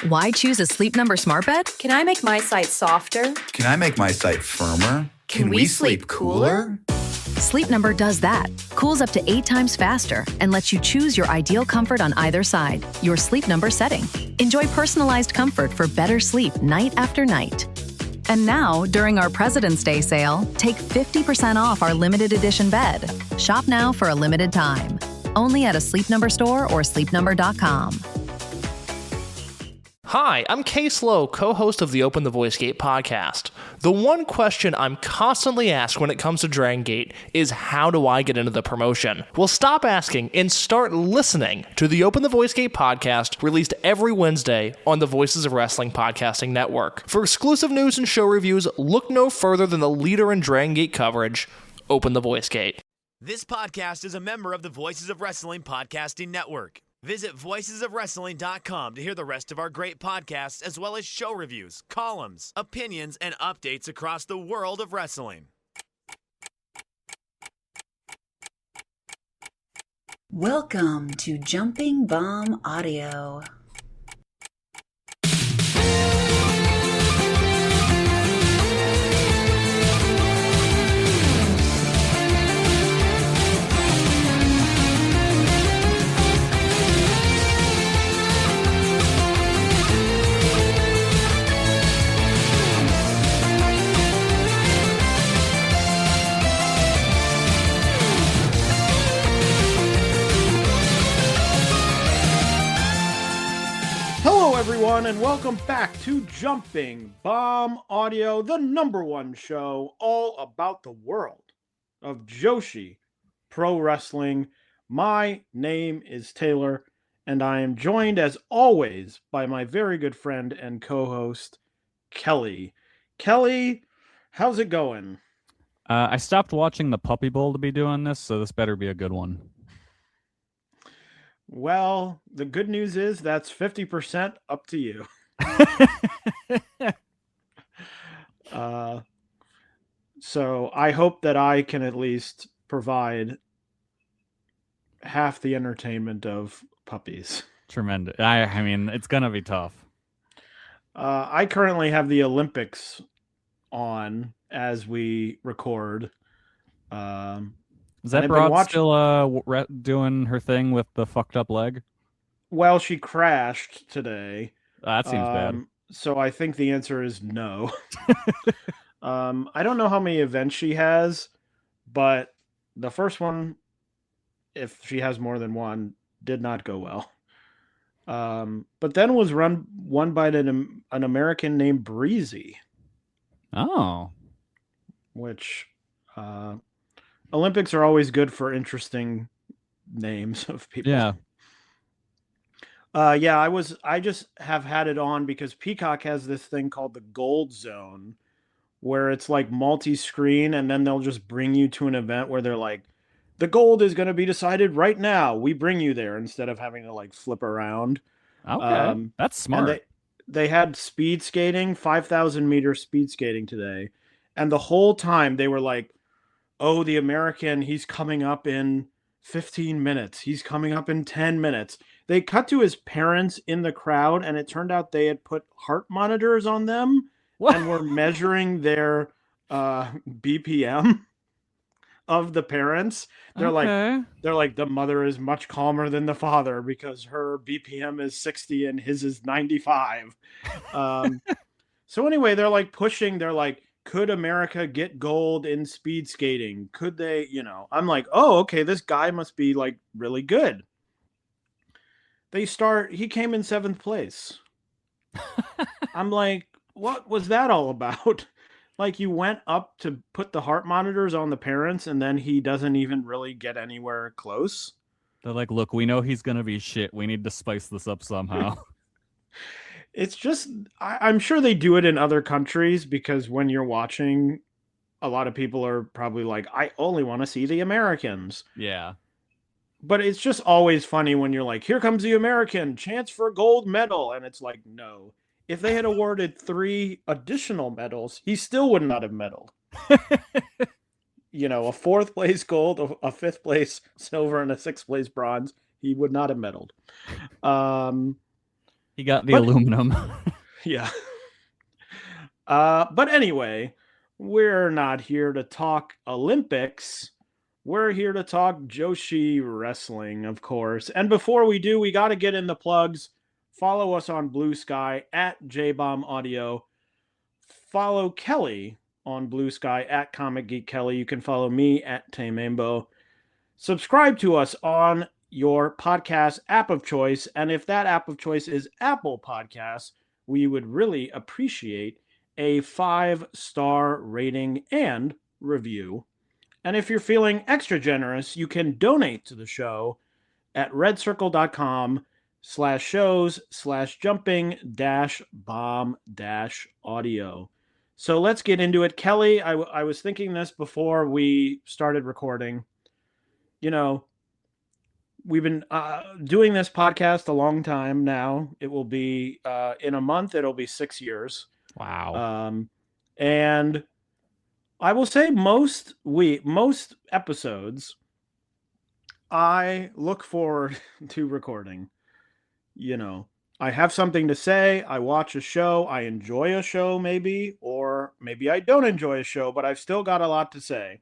Why choose a Sleep Number smart bed? Can I make my site softer? Can I make my site firmer? Can we sleep cooler? Sleep Number does that. Cools up to 8 times faster and lets you choose your ideal comfort on either side. Your Sleep Number setting. Enjoy personalized comfort for better sleep night after night. And now, during our President's Day sale, take 50% off our limited edition bed. Shop now for a limited time. Only at a Sleep Number store or sleepnumber.com. Hi, I'm Case Lowe, co-host of the Open the Voice Gate podcast. The one question I'm constantly asked when it comes to Dragon Gate is how do I get into the promotion? Well, stop asking and start listening to the Open the Voice Gate podcast, released every Wednesday on the Voices of Wrestling podcasting network. For exclusive news and show reviews, look no further than the leader in Dragon Gate coverage, Open the Voice Gate. This podcast is a member of the Voices of Wrestling podcasting network. Visit voicesofwrestling.com to hear the rest of our great podcasts, as well as show reviews, columns, opinions, and updates across the world of wrestling. Welcome to Jumping Bomb Audio. Hello, everyone, and welcome back to Jumping Bomb Audio, the #1 show all about the world of Joshi Pro Wrestling. My name is Taylor, and I am joined, as always, by my very good friend and co-host, Kelly. Kelly, how's it going? I stopped watching the Puppy Bowl to be doing this, so this better be a good one. Well, the good news is that's 50% up to you. So I hope that I can at least provide half the entertainment of puppies. Tremendous. I mean, it's going to be tough. I currently have the Olympics on as we record. Is that broad still doing her thing with the fucked up leg? Well, she crashed today. That seems bad. So I think the answer is no. I don't know how many events she has, but the first one, if she has more than one, did not go well. But then was won by an American named Breezy. Oh. Which... Olympics are always good for interesting names of people. Yeah. I just have had it on because Peacock has this thing called the Gold Zone, where it's like multi-screen, and then they'll just bring you to an event where they're like, the gold is going to be decided right now. We bring you there instead of having to like flip around. Okay, that's smart. And they had speed skating, 5,000 meter speed skating today, and the whole time they were like, oh, the American, he's coming up in 15 minutes. He's coming up in 10 minutes. They cut to his parents in the crowd, and it turned out they had put heart monitors on them and were measuring their BPM of the parents. They're like, the mother is much calmer than the father because her BPM is 60 and his is 95. So anyway, they're like pushing, they're like, could America get gold in speed skating? Could they, I'm like, oh, okay, this guy must be like really good. He came in 7th place. I'm like, what was that all about? Like, you went up to put the heart monitors on the parents and then he doesn't even really get anywhere close. They're like, look, we know he's going to be shit. We need to spice this up somehow. It's just, I'm sure they do it in other countries because when you're watching, a lot of people are probably like, I only want to see the Americans. Yeah. But it's just always funny when you're like, here comes the American, chance for a gold medal. And it's like, no. If they had awarded 3 additional medals, he still would not have medaled. A 4th place gold, a 5th place silver, and a 6th place bronze, he would not have medaled. He got the aluminum. Yeah. But anyway, we're not here to talk Olympics. We're here to talk Joshi wrestling, of course. And before we do, we got to get in the plugs. Follow us on Blue Sky at JBomb Audio. Follow Kelly on Blue Sky at Comic Geek Kelly. You can follow me at Tamembo. Subscribe to us on your podcast app of choice. And if that app of choice is Apple Podcasts, we would really appreciate a 5-star rating and review. And if you're feeling extra generous, you can donate to the show at redcircle.com/shows/jumping-bomb-audio. So let's get into it. Kelly, I was thinking this before we started recording. You know, we've been doing this podcast a long time now. It will be, in a month, it'll be 6 years. Wow. And I will say most episodes, I look forward to recording. You know, I have something to say. I watch a show. I enjoy a show, maybe, or maybe I don't enjoy a show, but I've still got a lot to say.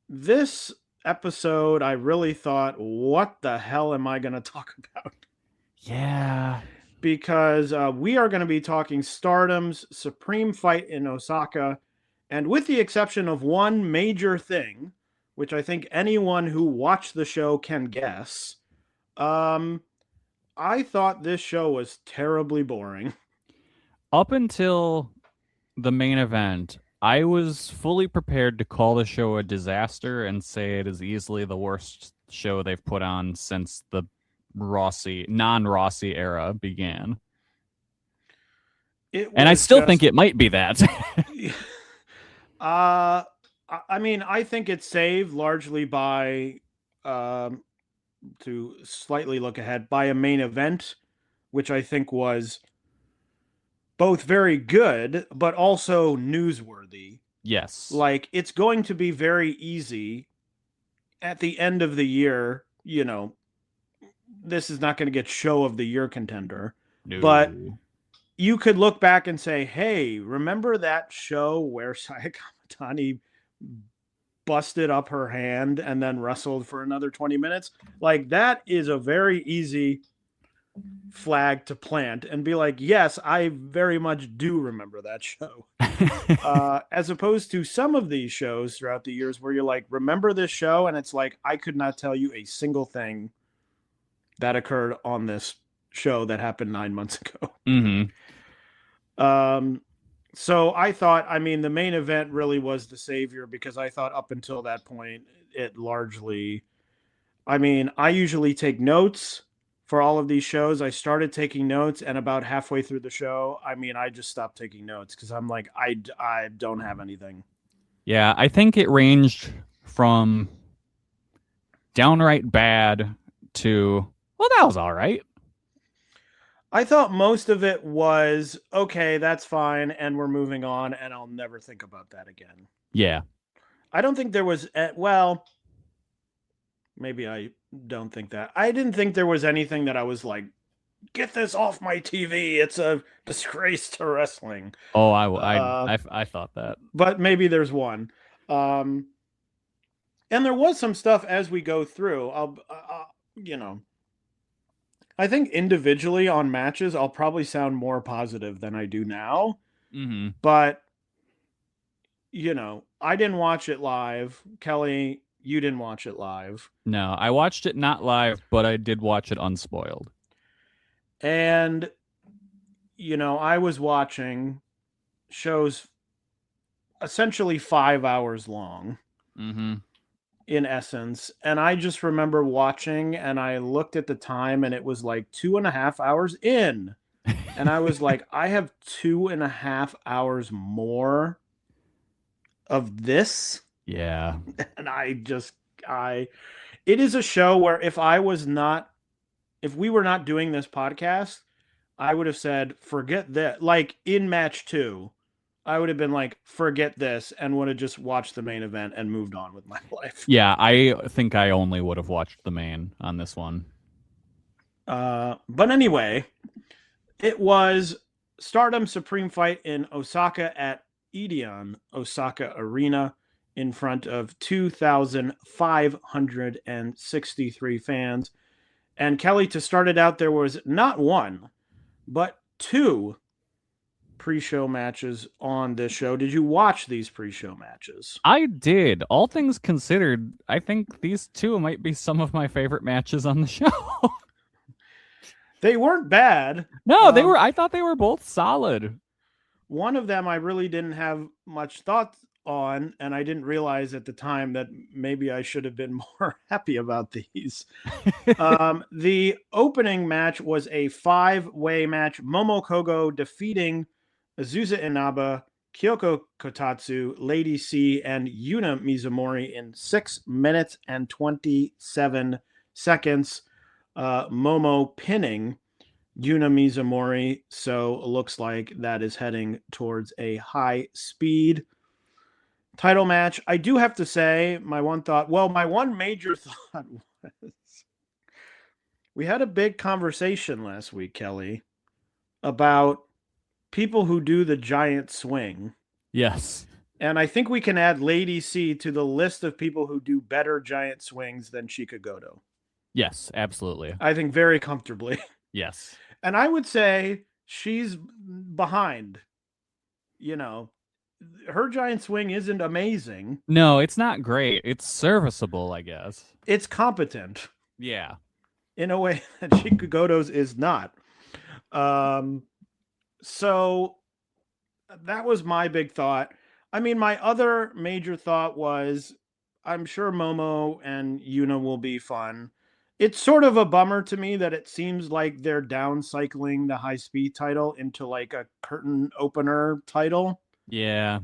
This episode, I really thought, what the hell am I going to talk about? Yeah. Because we are going to be talking Stardom's Supreme Fight in Osaka. And with the exception of one major thing, which I think anyone who watched the show can guess, I thought this show was terribly boring. Up until the main event, I was fully prepared to call the show a disaster and say it is easily the worst show they've put on since the non-Rossi era began. And I still think it might be that. I mean, I think it's saved largely by, to slightly look ahead, by a main event, which I think was both very good, but also newsworthy. Yes. Like, it's going to be very easy at the end of the year, you know, this is not going to get show of the year contender, No. But you could look back and say, hey, remember that show where Saya Kamatani busted up her hand and then wrestled for another 20 minutes? Like, that is a very easy flag to plant and be like, yes, I very much do remember that show. As opposed to some of these shows throughout the years where you're like, remember this show? And it's like, I could not tell you a single thing that occurred on this show that happened 9 months ago. Mm-hmm. So I thought, I mean, the main event really was the savior, because I thought up until that point, it largely, I mean, I usually take notes for all of these shows. I started taking notes, and about halfway through the show, I mean, I just stopped taking notes because I'm like, I don't have anything. Yeah, I think it ranged from downright bad to, well, that was all right. I thought most of it was, okay, that's fine, and we're moving on, and I'll never think about that again. Yeah. I don't think there was, well, maybe I don't think that. I didn't think there was anything that I was like, get this off my TV. It's a disgrace to wrestling. Oh, I thought that. But maybe there's one. And there was some stuff as we go through. You know, I think individually on matches, I'll probably sound more positive than I do now. Mm-hmm. But, you know, I didn't watch it live. Kelly, you didn't watch it live. No, I watched it not live, but I did watch it unspoiled. And, you know, I was watching shows essentially 5 hours long. Mm-hmm. In essence. And I just remember watching, and I looked at the time, and it was like 2.5 hours in. And I was like, I have 2.5 hours more of this. Yeah. And it is a show where if we were not doing this podcast, I would have said, forget that. Like in match 2, I would have been like, forget this, and would have just watched the main event and moved on with my life. Yeah, I think I only would have watched the main on this one. But anyway, it was Stardom Supreme Fight in Osaka at Edion Osaka Arena in front of 2,563 fans. And Kelly, to start it out, there was not one, but two pre-show matches on this show. Did you watch these pre-show matches? I did. All things considered, I think these two might be some of my favorite matches on the show. They weren't bad. No, they were. I thought they were both solid. One of them I really didn't have much thought on, and I didn't realize at the time that maybe I should have been more happy about these. The opening match was a 5-way match. Momo Kogo defeating Azusa Inaba, Kyoko Kotatsu, Lady C, and Yuna Mizumori in 6 minutes and 27 seconds. Momo pinning Yuna Mizumori, so it looks like that is heading towards a high speed title match. I do have to say, my one major thought was we had a big conversation last week, Kelly, about people who do the giant swing. Yes. And I think we can add Lady C to the list of people who do better giant swings than Chika Goto. Yes, absolutely. I think very comfortably. Yes. And I would say she's behind. You know, her giant swing isn't amazing. No, it's not great. It's serviceable, I guess. It's competent. Yeah. In a way that Chika Goto's is not. So that was my big thought. I mean, my other major thought was I'm sure Momo and Yuna will be fun. It's sort of a bummer to me that it seems like they're downcycling the high speed title into like a curtain opener title. Yeah.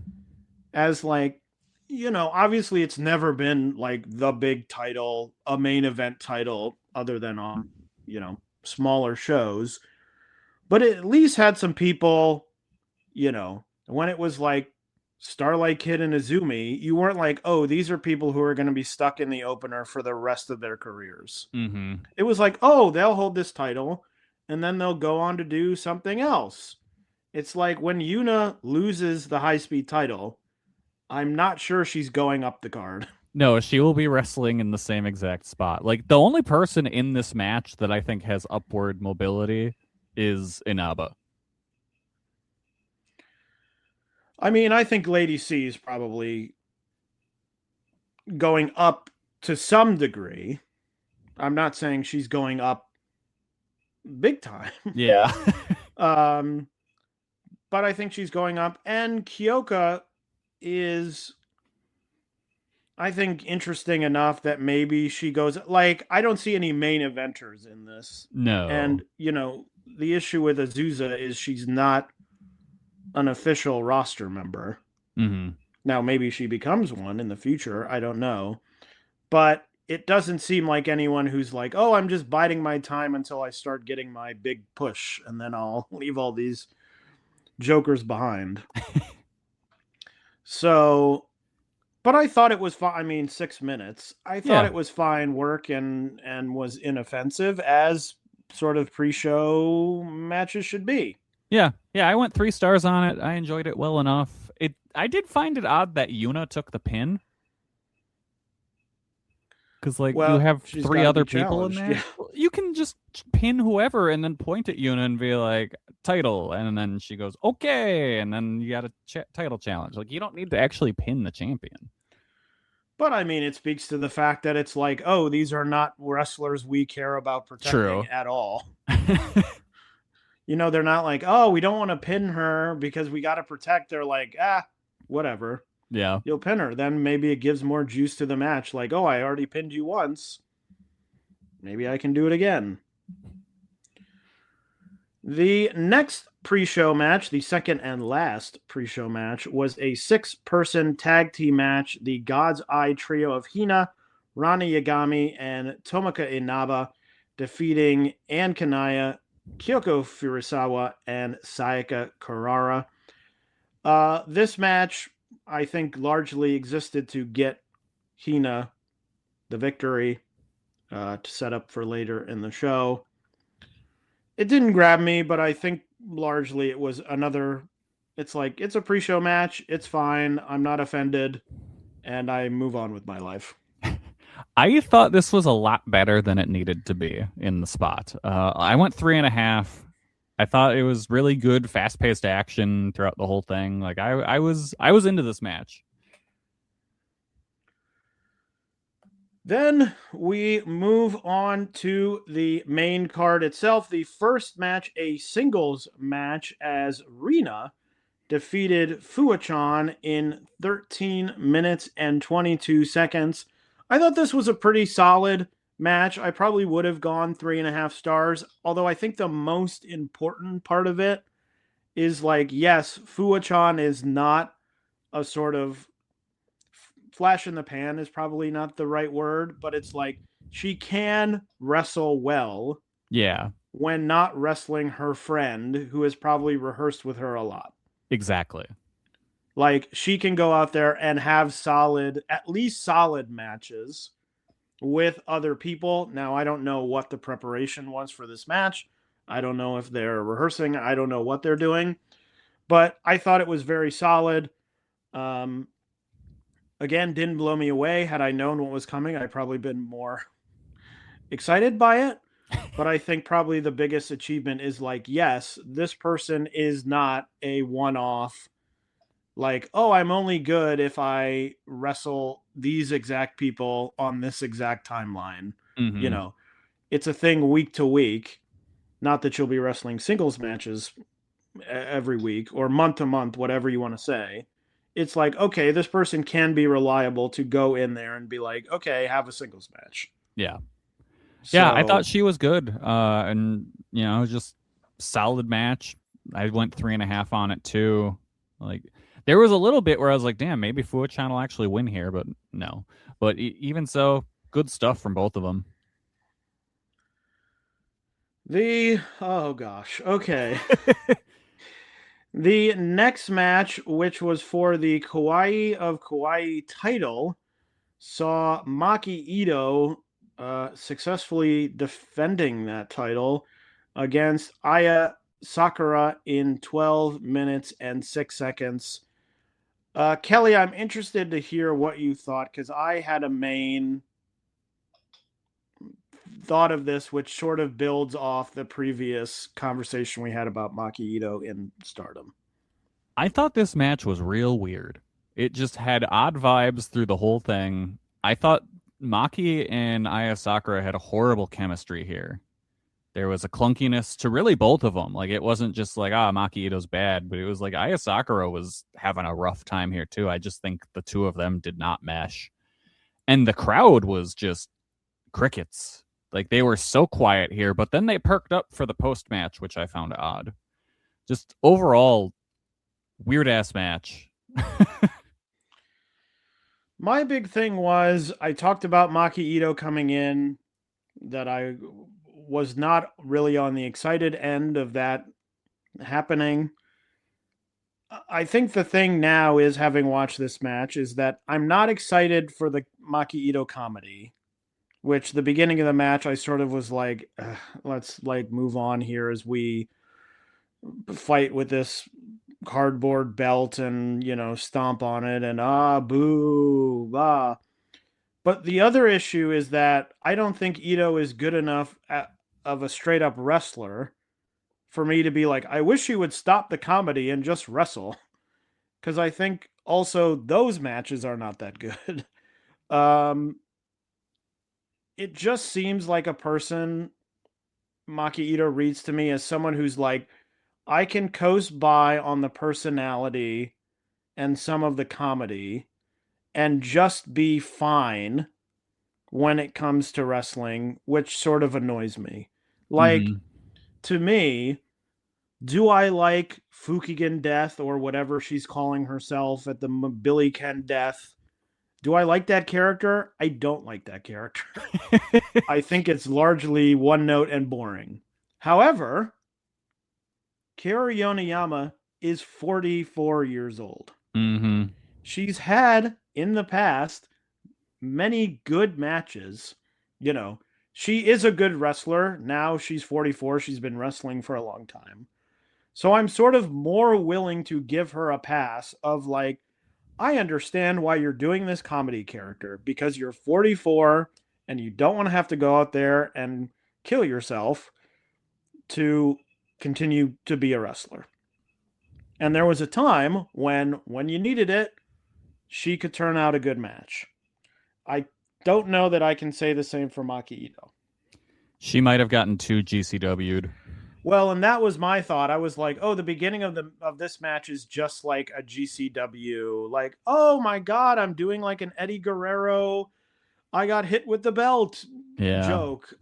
As like, you know, obviously it's never been like the big title, a main event title other than on, you know, smaller shows. But it at least had some people, you know, when it was like Starlight Kid and Izumi, you weren't like, oh, these are people who are going to be stuck in the opener for the rest of their careers. Mm-hmm. It was like, oh, they'll hold this title and then they'll go on to do something else. It's like when Yuna loses the high-speed title, I'm not sure she's going up the card. No, she will be wrestling in the same exact spot. Like, the only person in this match that I think has upward mobility is Inaba. I mean, I think Lady C is probably going up to some degree. I'm not saying she's going up big time. Yeah. But I think she's going up. And Kyoka is, I think, interesting enough that maybe she goes, like, I don't see any main eventers in this. No. And, you know, the issue with Azusa is she's not an official roster member. Mm-hmm. Now, maybe she becomes one in the future. I don't know. But it doesn't seem like anyone who's like, oh, I'm just biding my time until I start getting my big push, and then I'll leave all these jokers behind. So, but I thought it was fine. I mean, 6 minutes. I thought it was fine work and was inoffensive, as sort of pre-show matches should be. Yeah, I went 3 stars on it. I enjoyed it well enough. I did find it odd that Yuna took the pin. Because, like, you have 3 other people in there. Yeah. You can just pin whoever and then point at Yuna and be like, title. And then she goes, okay. And then you got a title challenge. Like, you don't need to actually pin the champion. But, I mean, it speaks to the fact that it's like, oh, these are not wrestlers we care about protecting at all. You know, they're not like, oh, we don't want to pin her because we got to protect. They're like, whatever. Yeah. You'll pin her. Then maybe it gives more juice to the match. Like, oh, I already pinned you once. Maybe I can do it again. The next pre-show match, the second and last pre-show match, was a 6-person tag team match. The God's Eye trio of Hina, Rani Yagami, and Tomoka Inaba defeating Ann Kanaya, Kyoko Furusawa, and Sayaka Kurara. This match, I think, largely existed to get Hina the victory to set up for later in the show. It didn't grab me, but I think largely it was another. It's like it's a pre-show match. It's fine. I'm not offended, and I move on with my life. I thought this was a lot better than it needed to be in the spot. I went 3.5. I thought it was really good, fast-paced action throughout the whole thing. Like I was into this match. Then we move on to the main card itself. The first match, a singles match, as Rina defeated Fuwachan in 13 minutes and 22 seconds. I thought this was a pretty solid match. I probably would have gone 3.5 stars, although I think the most important part of it is like, yes, Fuwachan is not a sort of flash in the pan is probably not the right word, but it's like she can wrestle well. Yeah. When not wrestling her friend who has probably rehearsed with her a lot. Exactly. Like she can go out there and have at least solid matches with other people. Now, I don't know what the preparation was for this match. I don't know if they're rehearsing. I don't know what they're doing, but I thought it was very solid. Again, didn't blow me away. Had I known what was coming, I'd probably been more excited by it. But I think probably the biggest achievement is like, yes, this person is not a one-off. Like, oh, I'm only good if I wrestle these exact people on this exact timeline. Mm-hmm. You know, it's a thing week to week. Not that you'll be wrestling singles matches every week or month to month, whatever you want to say. It's like, okay, this person can be reliable to go in there and be like, okay, have a singles match. Yeah. So, yeah, I thought she was good. And, you know, just solid match. I went 3.5 on it, too. Like, there was a little bit where I was like, damn, maybe Fuwachan will actually win here, but no. But even so, good stuff from both of them. Oh gosh, okay. The next match, which was for the Kawaii of Kawaii title, saw Maki Itoh successfully defending that title against Aya Sakura in 12 minutes and 6 seconds. Kelly, I'm interested to hear what you thought, because I had a main thought of this, which sort of builds off the previous conversation we had about Maki Itoh in Stardom. I thought this match was real weird. It just had odd vibes through the whole thing. I thought Maki and Aya Sakura had a horrible chemistry here. There was a clunkiness to really both of them. Like, it wasn't just like, Maki Itoh's bad, but it was like Aya Sakura was having a rough time here too. I just think the two of them did not mesh. And the crowd was just crickets. Like, they were so quiet here, but then they perked up for the post-match, which I found odd. Just overall, weird-ass match. My big thing was, I talked about Maki Itoh coming in, that I was not really on the excited end of that happening. I think the thing now is, having watched this match, is that I'm not excited for the Maki Itoh comedy, which the beginning of the match I sort of was like, let's like move on here as we fight with this cardboard belt and, you know, stomp on it and boo, blah. But the other issue is that I don't think Itoh is good enough of a straight up wrestler for me to be like, I wish he would stop the comedy and just wrestle. Because I think also those matches are not that good. It just seems like a person Maki Itoh reads to me as someone who's like, I can coast by on the personality and some of the comedy and just be fine when it comes to wrestling, which sort of annoys me. Like, to me, do I like Fukigen Death or whatever she's calling herself at the Billy Ken Death? Do I like that character? I don't like that character. I think it's largely one note and boring. However, Kaoru Yoneyama is 44 years old. Mm-hmm. She's had, in the past, many good matches. You know, She is a good wrestler. Now she's 44. She's been wrestling for a long time. So I'm sort of more willing to give her a pass of like, I understand why you're doing this comedy character because you're 44 and you don't want to have to go out there and kill yourself to continue to be a wrestler. And there was a time when you needed it, she could turn out a good match. I don't know that I can say the same for Maki Itoh. She might have gotten too GCW'd. Well, and that was my thought. I was like, oh, the beginning of this match is just like a GCW. Like, oh my God, I'm doing like an Eddie Guerrero, I got hit with the belt joke.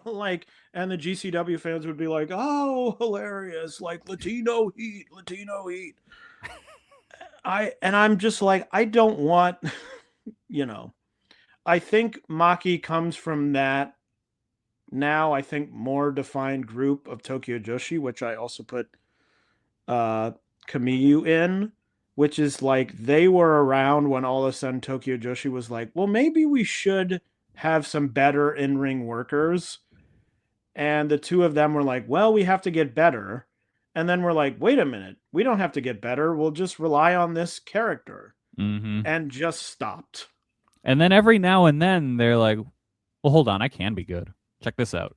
Like, and the GCW fans would be like, oh, hilarious. Like Latino heat. I'm just like, I don't want, I think Maki comes from that now, I think, more defined group of Tokyo Joshi, which I also put Kamiyu in, which is like they were around when all of a sudden Tokyo Joshi was like, well, maybe we should have some better in-ring workers. And the two of them were like, well, we have to get better. And then we're like, wait a minute, we don't have to get better. We'll just rely on this character. Mm-hmm. And just stopped. And then every now and then they're like, well, hold on, I can be good. Check this out.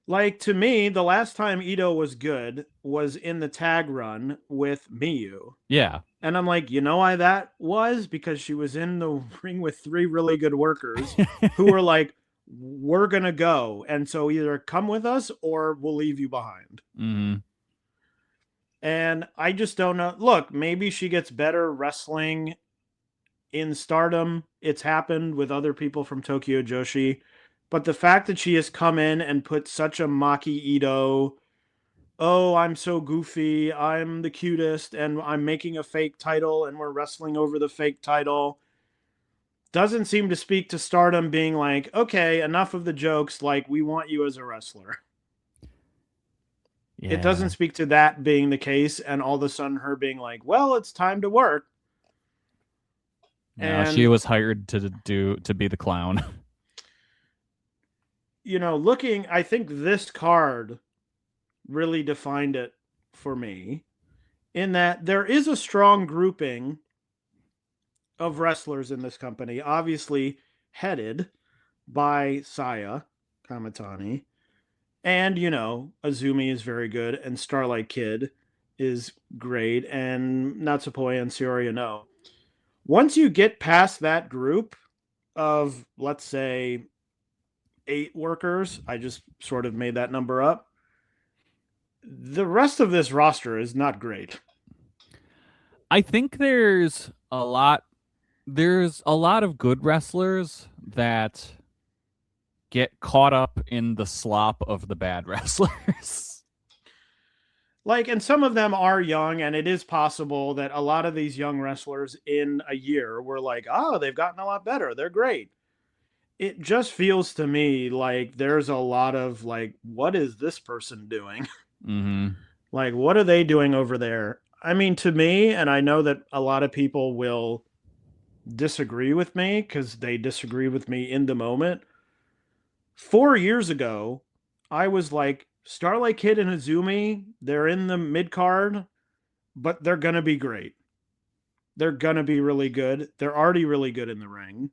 Like, to me, the last time Itoh was good was in the tag run with Miyu. Yeah. And I'm like, you know why that was? Because she was in the ring with 3 really good workers who were like, we're going to go. And so either come with us or we'll leave you behind. Mm-hmm. And I just don't know. Look, maybe she gets better wrestling in Stardom. It's happened with other people from Tokyo Joshi. But the fact that she has come in and put such a Maki Itoh, oh, I'm so goofy, I'm the cutest, and I'm making a fake title, and we're wrestling over the fake title, doesn't seem to speak to Stardom being like, okay, enough of the jokes, like, we want you as a wrestler. Yeah. It doesn't speak to that being the case, and all of a sudden her being like, well, it's time to work. No, and she was hired to be the clown. Looking, I think this card really defined it for me in that there is a strong grouping of wrestlers in this company, obviously headed by Saya Kamitani. And, Azumi is very good, and Starlight Kid is great, and Natsupoi and Saori Anou. Once you get past that group of, let's say, 8 workers, I just sort of made that number up, the rest of this roster is not great. I think there's a lot of good wrestlers that get caught up in the slop of the bad wrestlers. Like, and some of them are young, and it is possible that a lot of these young wrestlers in a year were like, oh, they've gotten a lot better, they're great. It just feels to me like there's a lot of like, what is this person doing? Mm-hmm. Like, what are they doing over there? I mean, to me, and I know that a lot of people will disagree with me because they disagree with me in the moment. 4 years ago, I was like, Starlight Kid and Azumi, they're in the mid-card, but they're going to be great. They're going to be really good. They're already really good in the ring.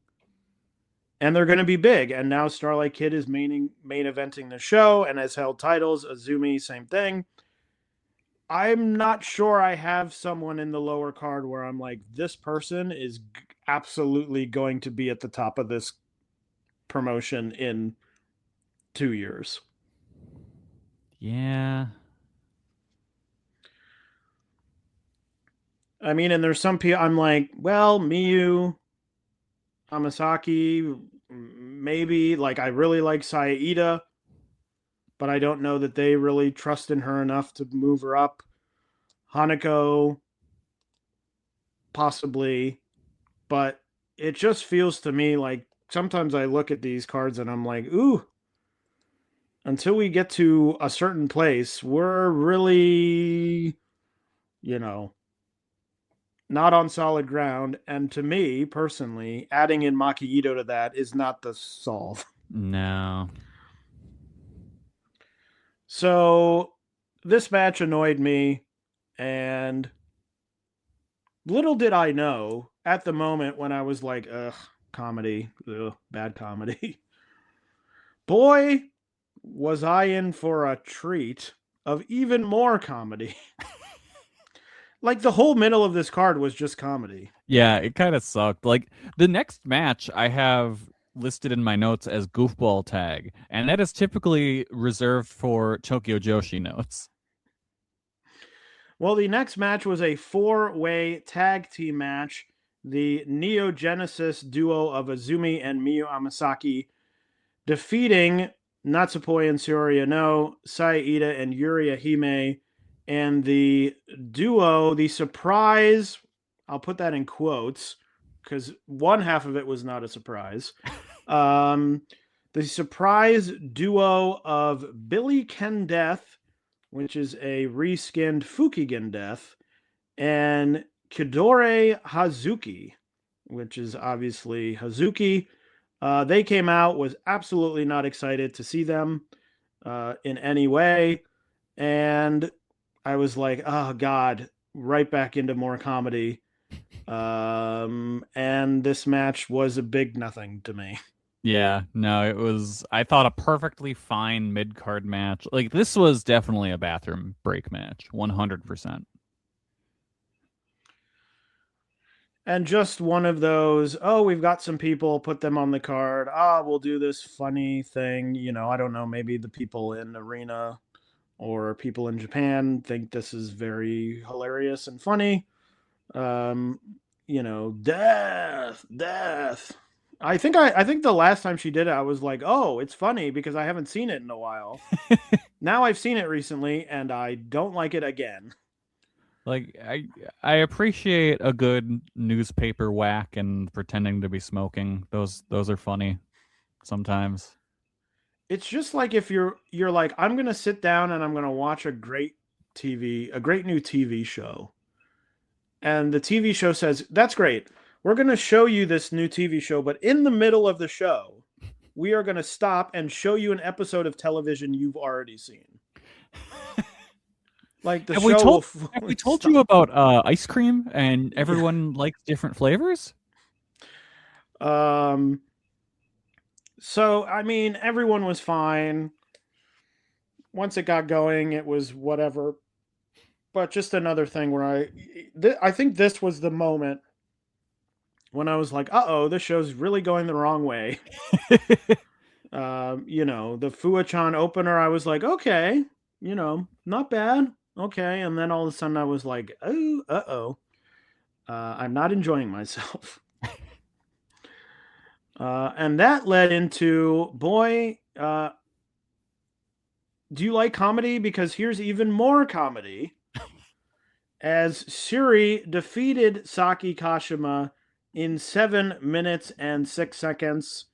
And they're going to be big. And now Starlight Kid is main eventing the show and has held titles. Azumi, same thing. I'm not sure I have someone in the lower card where I'm like, this person is absolutely going to be at the top of this promotion in 2 years. Yeah. I mean, and there's some people I'm like, well, Miyu, Hamasaki, maybe. Like, I really like Saida, but I don't know that they really trust in her enough to move her up. Hanako, possibly. But it just feels to me like sometimes I look at these cards and I'm like, ooh, until we get to a certain place, we're really, not on solid ground. And to me, personally, adding in Maki Itoh to that is not the solve. No. So this match annoyed me, and little did I know at the moment when I was like, ugh, comedy, ugh, bad comedy. Boy, was I in for a treat of even more comedy. Like the whole middle of this card was just comedy. Yeah, it kind of sucked. Like the next match I have listed in my notes as goofball tag, and that is typically reserved for Tokyo Joshi notes. Well, the next match was a 4-way tag team match. The Neo Genesis duo of Azumi and Miyu Amasaki defeating Natsupoi and Tsuruya No, Saida and Yuri Ahime, and the duo, the surprise, I'll put that in quotes because one half of it was not a surprise. The surprise duo of Billy Ken Death, which is a reskinned Fukigen Death, and Kidore Hazuki, which is obviously Hazuki. They came out, was absolutely not excited to see them in any way. And I was like, oh, God, right back into more comedy. And this match was a big nothing to me. Yeah, no, it was, I thought, a perfectly fine mid-card match. Like, this was definitely a bathroom break match, 100%. And just one of those, oh, we've got some people, put them on the card. We'll do this funny thing. You know, I don't know, maybe the people in Arena or people in Japan think this is very hilarious and funny. You know, death. I think the last time she did it, I was like, oh, it's funny because I haven't seen it in a while. Now I've seen it recently and I don't like it again. Like, I appreciate a good newspaper whack and pretending to be smoking. Those are funny sometimes. It's just like if you're like, I'm gonna sit down and I'm gonna watch a great new TV show. And the TV show says, that's great. We're gonna show you this new TV show, but in the middle of the show, we are gonna stop and show you an episode of television you've already seen. Like the have show. We told you about ice cream and everyone likes different flavors? So I mean, everyone was fine. Once it got going, it was whatever. But just another thing where I think this was the moment when I was like, uh-oh, this show's really going the wrong way. You know, the Fuwa-chan opener, I was like, okay, you know, not bad. Okay. And then all of a sudden I was like, oh, uh-oh. I'm not enjoying myself. And that led into, boy, do you like comedy? Because here's even more comedy. As Suri defeated Saki Kashima in 7 minutes and 6 seconds.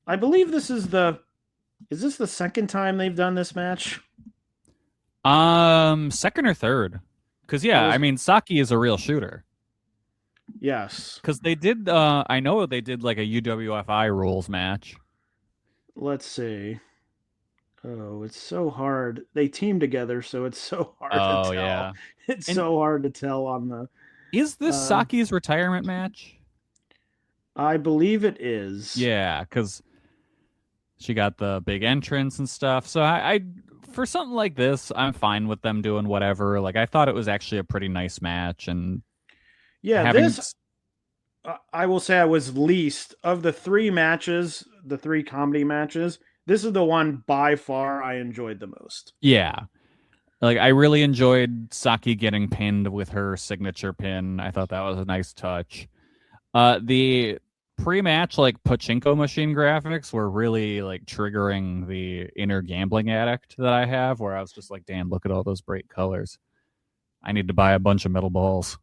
I believe this is this the second time they've done this match? Second or third. Because, yeah, I mean, Saki is a real shooter. Yes. Because they did, I know they did like a UWFI rules match. Let's see. Oh, it's so hard. They team together, so it's so hard to tell. Yeah. It's so hard to tell on the... Is this Saki's retirement match? I believe it is. Yeah, because she got the big entrance and stuff. So I for something like this, I'm fine with them doing whatever. Like, I thought it was actually a pretty nice match. And yeah, this... I will say I was least of the 3 matches, the 3 comedy matches. This is the one by far I enjoyed the most. Yeah. Like, I really enjoyed Saki getting pinned with her signature pin. I thought that was a nice touch. The pre-match, like, pachinko machine graphics were really, like, triggering the inner gambling addict that I have, where I was just like, damn, look at all those bright colors. I need to buy a bunch of metal balls.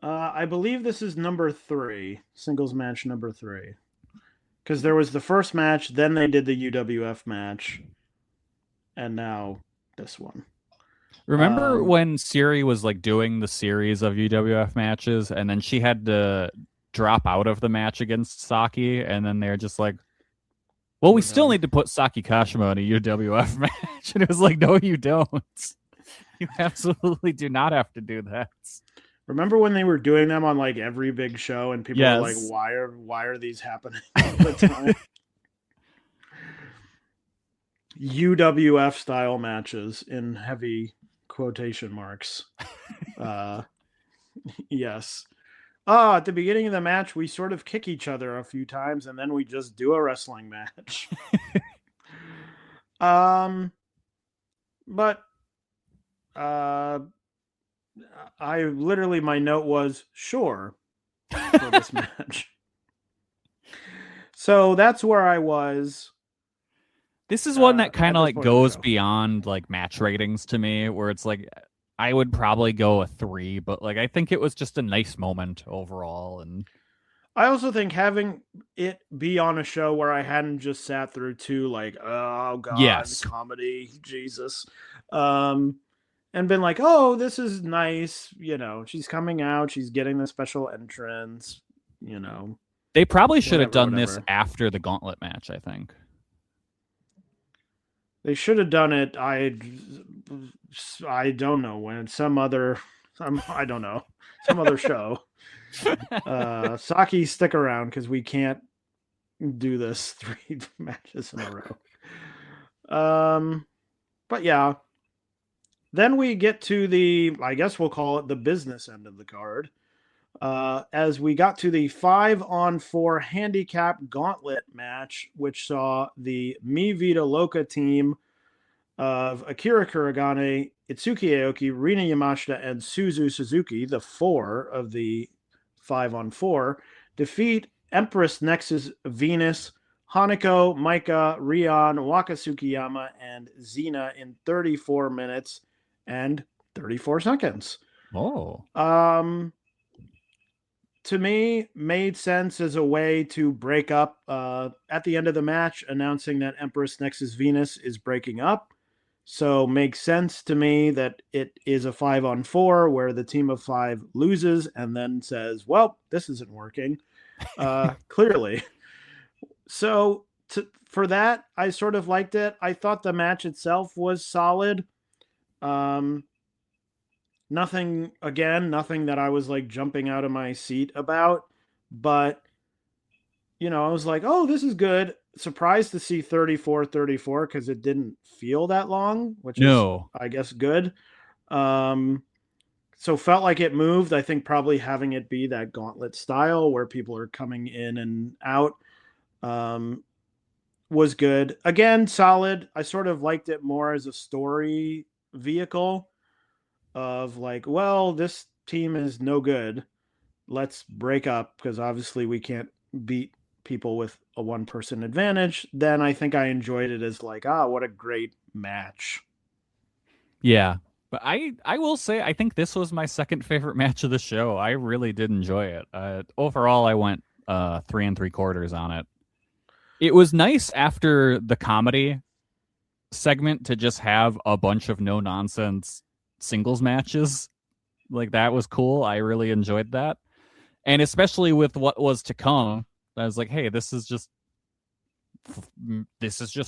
I believe this is number 3, singles match number 3. Because there was the first match, then they did the UWF match, and now this one. Remember when Siri was like doing the series of UWF matches, and then she had to drop out of the match against Saki, and then they're just like, well, we still need to put Saki Kashima in a UWF match. And it was like, no, you don't. You absolutely do not have to do that. Remember when they were doing them on like every big show and people were like, why are these happening all the time? UWF style matches in heavy quotation marks. Yes. At the beginning of the match, we sort of kick each other a few times and then we just do a wrestling match. But I literally, my note was sure for this match. So that's where I was. This is one that kind of like goes show. beyond like match ratings to me, where it's like I would probably go a 3, but like I think it was just a nice moment overall. And I also think having it be on a show where I hadn't just sat through 2 like, oh god, Yes. comedy, Jesus, and been like, oh, this is nice, you know, she's coming out, she's getting the special entrance, you know. They probably should have done whatever. this after the gauntlet match, I think. They should have done it. I don't know when. I don't know. Some other show. Saki, stick around because we can't do this 3 matches in a row. But yeah. Then we get to the, I guess we'll call it the business end of the card. As we got to the 5-on-4 handicap gauntlet match, which saw the Mi Vida Loca team of Akira Kuragane, Itsuki Aoki, Rina Yamashita, and Suzu Suzuki, the 4 of the 5-on-4, defeat Empress Nexus Venus, Hanako, Maika, Rion, Waka Tsukiyama, and Xena in 34 minutes and 34 seconds. Oh. To me, made sense as a way to break up at the end of the match, announcing that Empress Nexus Venus is breaking up. So makes sense to me that it is a 5-on-4 where the team of 5 loses and then says, well, this isn't working. Clearly. So for that, I sort of liked it. I thought the match itself was solid. Nothing that I was like jumping out of my seat about, but you know, I was like, oh, this is good. Surprised to see 34 because it didn't feel that long, which is, I guess, good. So felt like it moved. I think probably having it be that gauntlet style where people are coming in and out was good. Again, solid. I sort of liked it more as a story vehicle of like, well, this team is no good. Let's break up because obviously we can't beat people with a 1-person advantage. Then I think I enjoyed it as like, what a great match. Yeah. But I will say, I think this was my second favorite match of the show. I really did enjoy it. Overall, I went 3 3/4 on it. It was nice after the comedy segment to just have a bunch of no-nonsense singles matches. Like, that was cool. I really enjoyed that. And especially with what was to come, I was like, hey, this is just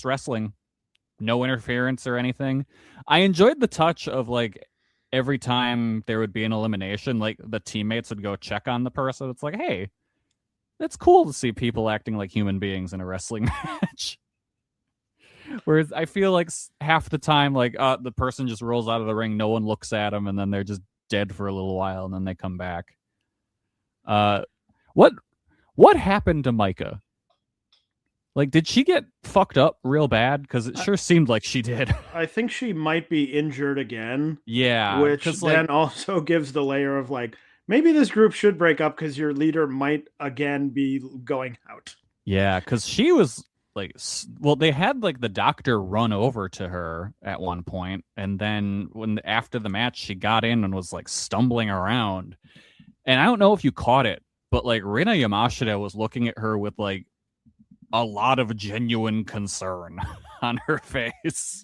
wrestling. No interference or anything. I enjoyed the touch of like every time there would be an elimination, like the teammates would go check on the person. It's like, hey, it's cool to see people acting like human beings in a wrestling match. Whereas I feel like half the time, like the person just rolls out of the ring, no one looks at them, and then they're just dead for a little while, and then they come back. What happened to Micah? Like, did she get fucked up real bad? Because it sure seemed like she did. I think she might be injured again. Yeah. Which then also gives the layer of like, maybe this group should break up because your leader might again be going out. Yeah, because she was like, well, they had like the doctor run over to her at one point, and then after the match, she got in and was like stumbling around. And I don't know if you caught it, but like Rina Yamashita was looking at her with like a lot of genuine concern on her face.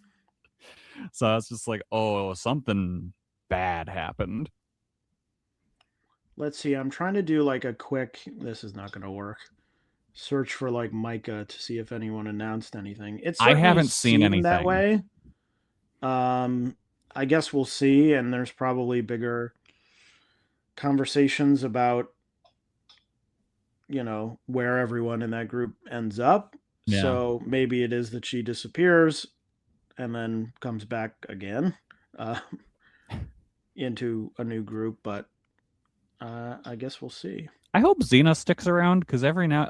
So I was just like, oh, something bad happened. let's see. I'm trying to do like a quick. This is not going to work. Search for like Micah to see if anyone announced anything. It I certainly haven't seen seemed that anything. way. I guess we'll see, and there's probably bigger conversations about where everyone in that group ends up. Yeah. So maybe it is that she disappears and then comes back again into a new group, but I guess we'll see. I hope Xena sticks around because every now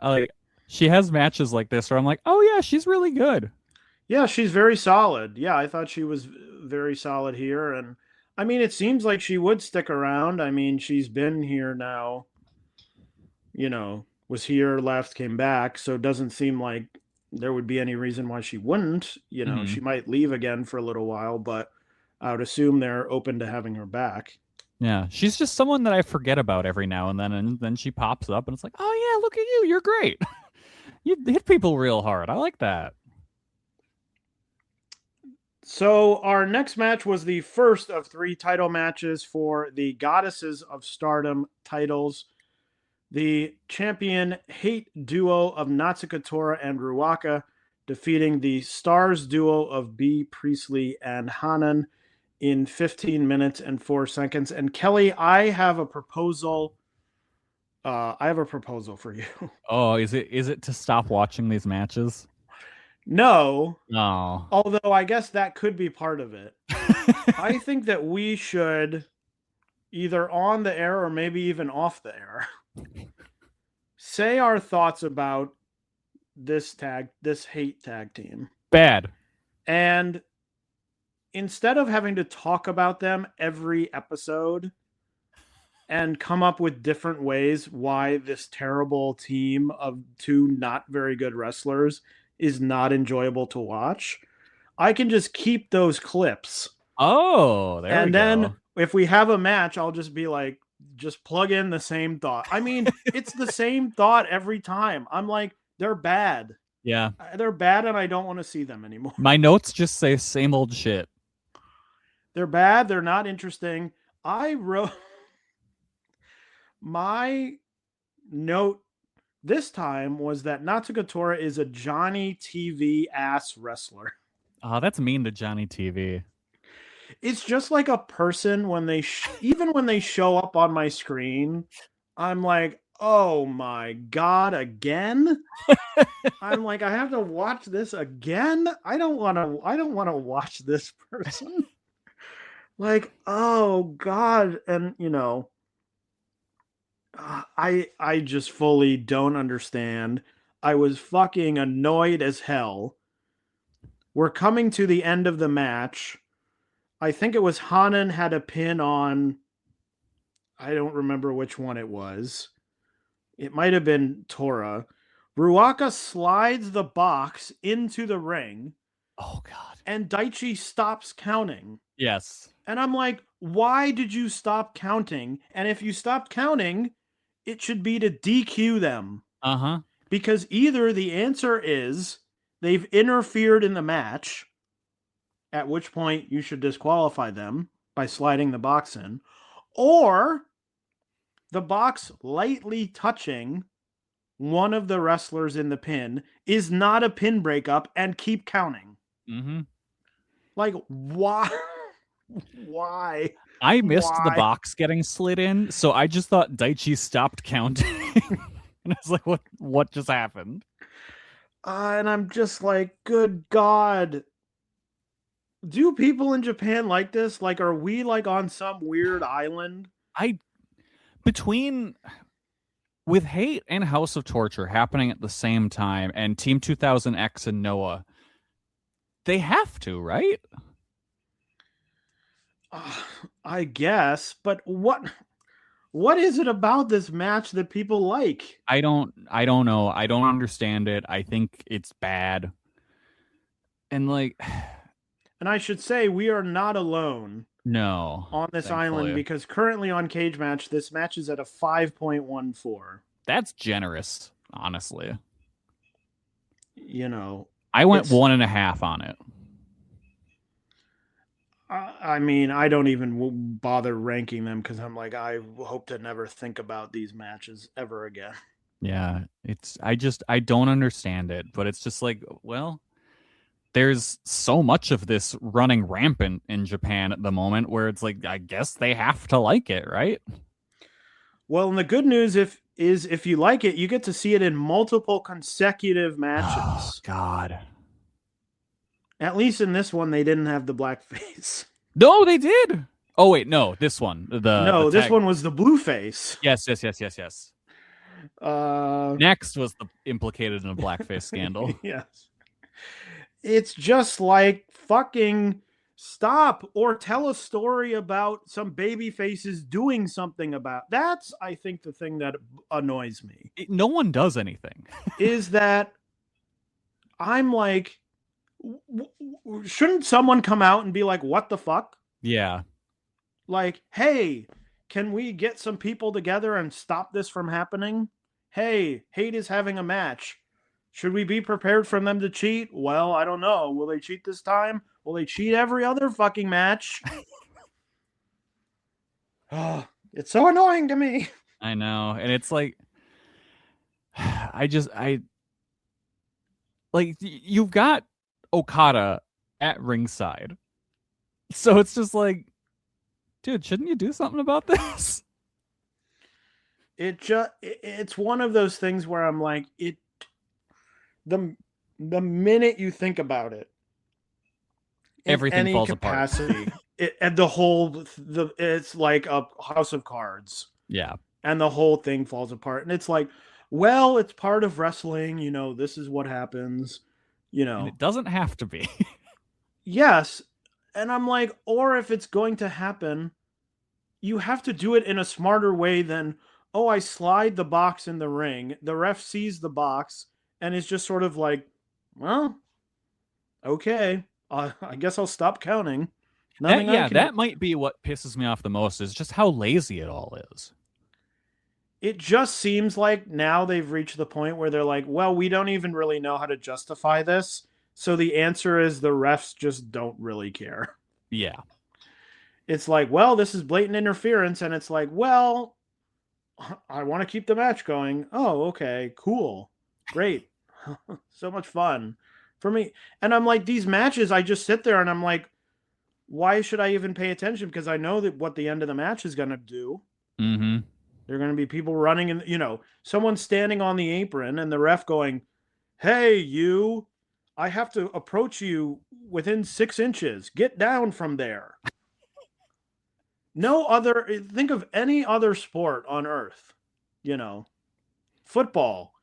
she has matches like this where I'm like, oh yeah, she's really good. Yeah, she's very solid. Yeah, I thought she was very solid here, and I mean, it seems like she would stick around. I mean, she's been here now. Was here, left, came back, so it doesn't seem like there would be any reason why she wouldn't. She might leave again for a little while, but I would assume they're open to having her back. Yeah, she's just someone that I forget about every now and then she pops up, and it's like, oh yeah, look at you, you're great. You hit people real hard. I like that. So our next match was the first of 3 title matches for the Goddesses of Stardom titles. The champion H.A.T.E duo of Natsuko Tora and Ruaka defeating the Stars duo of B. Priestley and Hanan in 15 minutes and 4 seconds. And Kelly, I have a proposal. For you. Oh, is it to stop watching these matches? No. No. Although I guess that could be part of it. I think that we should, either on the air or maybe even off the air, say our thoughts about this H.A.T.E tag team. Bad. And instead of having to talk about them every episode and come up with different ways why this terrible team of 2 not very good wrestlers is not enjoyable to watch, I can just keep those clips. Oh, there we go. And then if we have a match, I'll just be like, just plug in the same thought. I mean, it's the same thought every time. I'm like, they're bad. Yeah. They're bad and I don't want to see them anymore. My notes just say same old shit. They're bad. They're not interesting. I wrote my note this time was that Natsuko Tora is a Johnny TV ass wrestler. Oh, that's mean to Johnny TV. It's just like a person when they even when they show up on my screen, I'm like, oh my God, again? I'm like, I have to watch this again? I don't want to watch this person. Like, oh God. And I just fully don't understand. I was fucking annoyed as hell. We're coming to the end of the match. I think it was Hanan had a pin on, I don't remember which one it was. It might have been Tora. Ruaka slides the box into the ring. Oh, God. And Daichi stops counting. Yes. And I'm like, why did you stop counting? And if you stopped counting, it should be to DQ them. Uh-huh. Because either the answer is they've interfered in the match, at which point you should disqualify them by sliding the box in, or the box lightly touching one of the wrestlers in the pin is not a pin breakup and keep counting. Mm-hmm. Like, why? Why? I missed the box getting slid in, so I just thought Daichi stopped counting. And I was like, what just happened? And I'm just like, good God. Do people in Japan like this? Like, are we like on some weird island? With H.A.T E and House of Torture happening at the same time, and Team 2000X and Noah, they have to, right? I guess, but what is it about this match that people like? I don't know. I don't understand it. I think it's bad. And I should say we are not alone. No. On this island, because currently on Cage Match, this match is at a 5.14. That's generous, honestly. You know, I went 1.5 on it. I mean, I don't even bother ranking them because I'm like, I hope to never think about these matches ever again. Yeah, I don't understand it, but it's just like, well, there's so much of this running rampant in Japan at the moment where it's like, I guess they have to like it, right? Well, and the good news if you like it, you get to see it in multiple consecutive Oh, matches. God. At least in this one, they didn't have the blackface. No, they did. Oh, wait, no, this one. No, this one was the blue face. Yes. Uh, Next was the implicated in a blackface scandal. yes. It's just like fucking stop or tell a story about some baby faces doing something about. That's, I think, the thing that annoys me. No one does anything. Is that I'm like, shouldn't someone come out and be like, what the fuck? Yeah. Like, hey, can we get some people together and stop this from happening? Hey, H.A.T.E is having a match. Should we be prepared for them to cheat? Well, I don't know. Will they cheat this time? Will they cheat every other fucking match? Oh, it's so annoying to me. I know. And it's like, like, you've got Okada at ringside. So it's just like, dude, shouldn't you do something about this? It's one of those things where I'm like, the minute you think about it, everything falls apart. And it's like a house of cards. Yeah. And the whole thing falls apart. And it's like, well, it's part of wrestling, this is what happens, And it doesn't have to be. Yes. And I'm like, or if it's going to happen, you have to do it in a smarter way than, oh, I slide the box in the ring. The ref sees the box and is just sort of like, well, okay, I guess I'll stop counting. That might be what pisses me off the most is just how lazy it all is. It just seems like now they've reached the point where they're like, well, we don't even really know how to justify this. So the answer is the refs just don't really care. Yeah. It's like, well, this is blatant interference. And it's like, well, I want to keep the match going. Oh, okay, cool. Great. So much fun for me. And I'm like, these matches, I just sit there and I'm like, why should I even pay attention? Because I know that what the end of the match is going to do. Mm-hmm. There are going to be people running and, someone standing on the apron and the ref going, hey, you, I have to approach you within 6 inches. Get down from there. Think of any other sport on earth, football.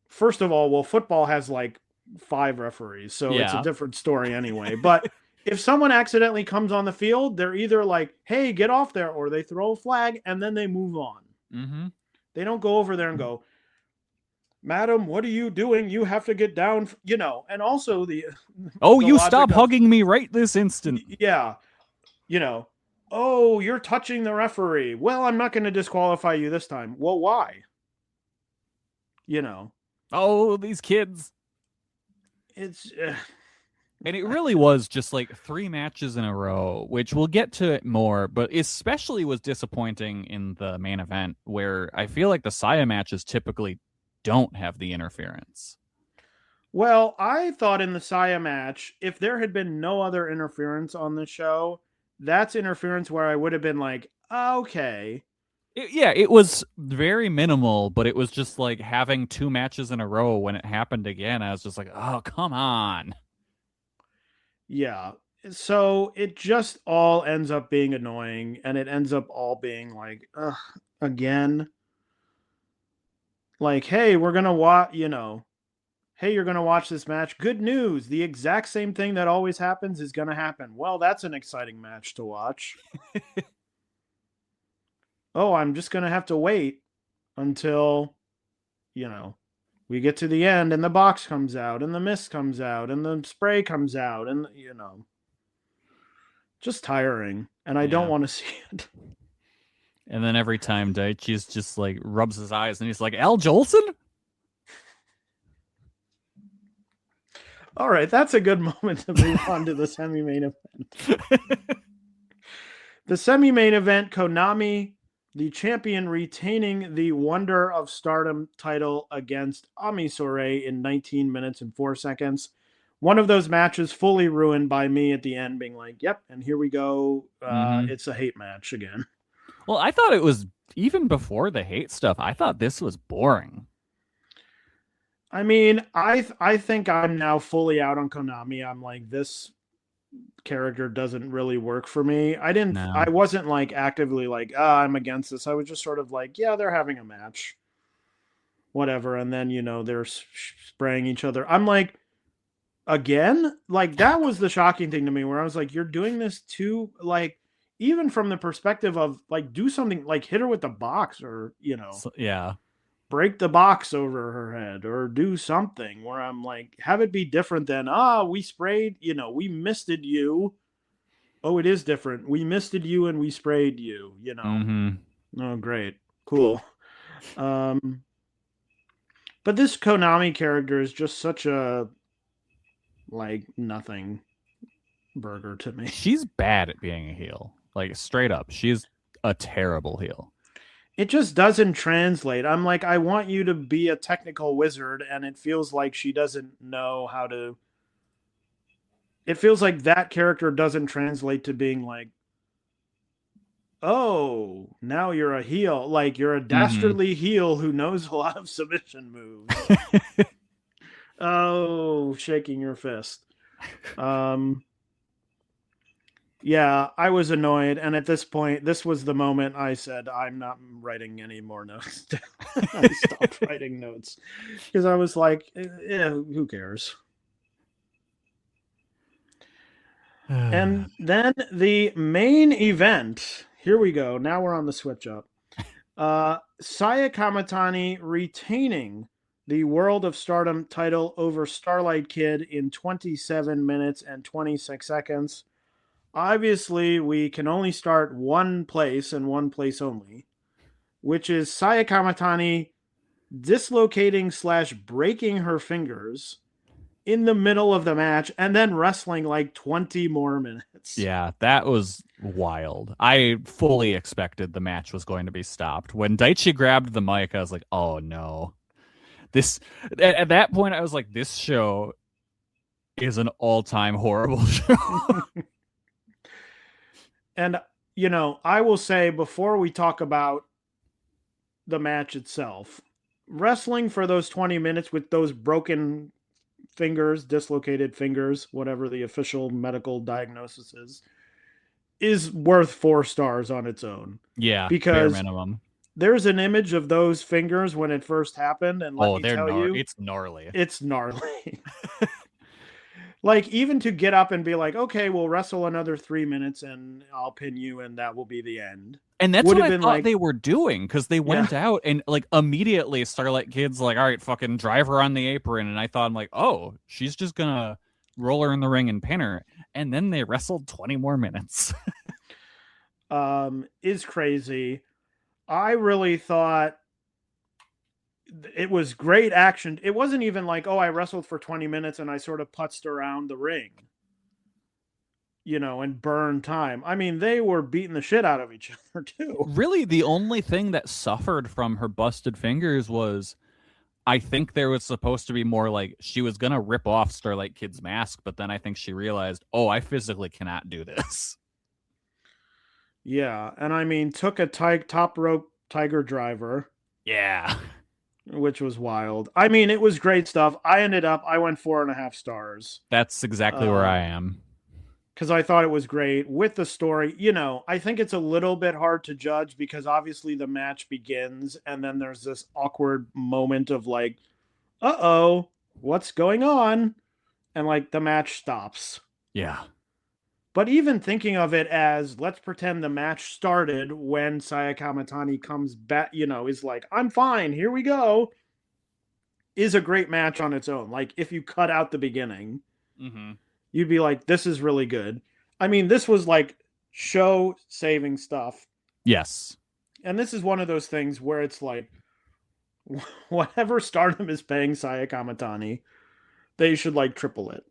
First of all, football has like 5 referees, so it's a different story anyway. But if someone accidentally comes on the field, they're either like, hey, get off there, or they throw a flag and then they move on. Mm-hmm. They don't go over there and go, madam, what are you doing? You have to get down, and also you stop hugging me right this instant. Yeah. Oh, you're touching the referee. Well, I'm not going to disqualify you this time. Well, why? Oh, these kids. It's... And it really was just like 3 matches in a row, which we'll get to it more, but especially was disappointing in the main event where I feel like the Saya matches typically don't have the interference. Well, I thought in the Saya match, if there had been no other interference on the show, that's interference where I would have been like, okay. It was very minimal, but it was just like having 2 matches in a row when it happened again. I was just like, oh, come on. Yeah. So it just all ends up being annoying, and it ends up all being like, again. Like, hey, we're going to watch, hey, you're going to watch this match. Good news. The exact same thing that always happens is going to happen. Well, that's an exciting match to watch. Oh, I'm just going to have to wait until, we get to the end and the box comes out and the mist comes out and the spray comes out and, just tiring. And I don't want to see it. And then every time Daichi's just like rubs his eyes and he's like, Al Jolson? All right, that's a good moment to move on to the semi-main event. The semi-main event, Konami, the champion, retaining the Wonder of Stardom title against Ami Sourei in 19 minutes and 4 seconds. One of those matches fully ruined by me at the end being like, yep, and here we go. It's a hate match again. Well, I thought it was, even before the hate stuff, I thought this was boring. I mean, I think I'm now fully out on Konami. I'm like, this character doesn't really work for me. I wasn't like actively like, I'm against this. I was just sort of like, yeah, they're having a match. Whatever. And then, they're spraying each other. I'm like, again? Like, that was the shocking thing to me, where I was like, you're doing this too, like, even from the perspective of like, do something, like hit her with the box, or yeah, break the box over her head, or do something where I'm like, have it be different than, we sprayed, we misted you. Oh, it is different. We misted you and we sprayed you, Oh, great. Cool. But this Konami character is just such a, like, nothing burger to me. She's bad at being a heel. Like, straight up. She's a terrible heel. It just doesn't translate. I'm like, I want you to be a technical wizard, and it feels like she doesn't know how to. It feels like that character doesn't translate to being like, oh, now you're a heel. Like, you're a dastardly heel who knows a lot of submission moves. Oh, shaking your fist. Yeah, I was annoyed, and at this point, this was the moment I said, I'm not writing any more notes. I stopped writing notes because I was like, who cares? And then the main event, here we go. Now we're on the switch up. Saya Kamatani retaining the World of Stardom title over Starlight Kid in 27 minutes and 26 seconds. Obviously, we can only start one place and one place only, which is Saya Kamatani dislocating / breaking her fingers in the middle of the match and then wrestling like 20 more minutes. Yeah, that was wild. I fully expected the match was going to be stopped. When Daichi grabbed the mic, I was like, oh no. At that point, I was like, this show is an all-time horrible show. And, I will say, before we talk about the match itself, wrestling for those 20 minutes with those broken fingers, dislocated fingers, whatever the official medical diagnosis is worth 4 stars on its own. Yeah, because bare minimum. There's an image of those fingers when it first happened, and let me tell you, it's gnarly. It's gnarly. Like, even to get up and be like, okay, we'll wrestle another 3 minutes and I'll pin you and that will be the end. And that's what I thought they were doing, because they went out and like immediately Starlight Kid's like, all right, fucking drive her on the apron. And I thought, I'm like, oh, she's just going to roll her in the ring and pin her. And then they wrestled 20 more minutes. Is crazy. I really thought it was great action. It wasn't even like, I wrestled for 20 minutes and I sort of putzed around the ring, and burned time. I mean, they were beating the shit out of each other too. Really, the only thing that suffered from her busted fingers was, I think there was supposed to be more like she was going to rip off Starlight Kid's mask, but then I think she realized, I physically cannot do this. Yeah, and I mean, took a top rope tiger driver. Yeah. Which was wild. I mean, it was great stuff. I went 4.5 stars. That's exactly where I am. Because I thought it was great with the story. I think it's a little bit hard to judge because obviously the match begins and then there's this awkward moment of like, uh-oh, what's going on? And like the match stops. Yeah. But even thinking of it as, let's pretend the match started when Saya Kamatani comes back, is like, I'm fine, here we go, is a great match on its own. Like, if you cut out the beginning, you'd be like, this is really good. I mean, this was like show-saving stuff. Yes. And this is one of those things where it's like, whatever Stardom is paying Saya Kamatani, they should like triple it.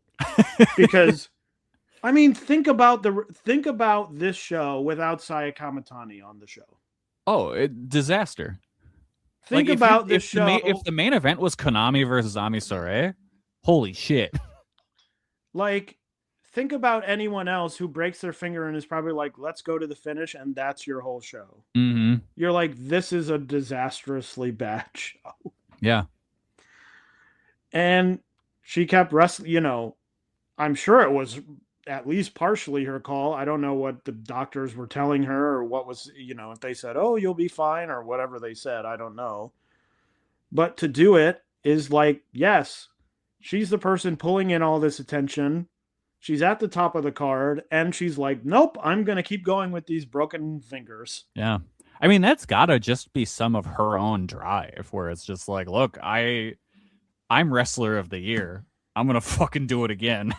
Because I mean, think about this show without Saya Kamatani on the show. Oh, disaster. Think about this show. If the main event was Konami versus Ami Sourei, holy shit. Like, think about anyone else who breaks their finger and is probably like, let's go to the finish, and that's your whole show. Mm-hmm. You're like, this is a disastrously bad show. Yeah. And she kept wrestling, you know, I'm sure it was at least partially her call. I don't know what the doctors were telling her or what was, you know, if they said, oh, you'll be fine or whatever they said. I don't know. But to do it is like, yes, she's the person pulling in all this attention. She's at the top of the card and she's like, nope, I'm going to keep going with these broken fingers. Yeah. I mean, that's got to just be some of her own drive where it's just like, look, I'm wrestler of the year. I'm going to fucking do it again.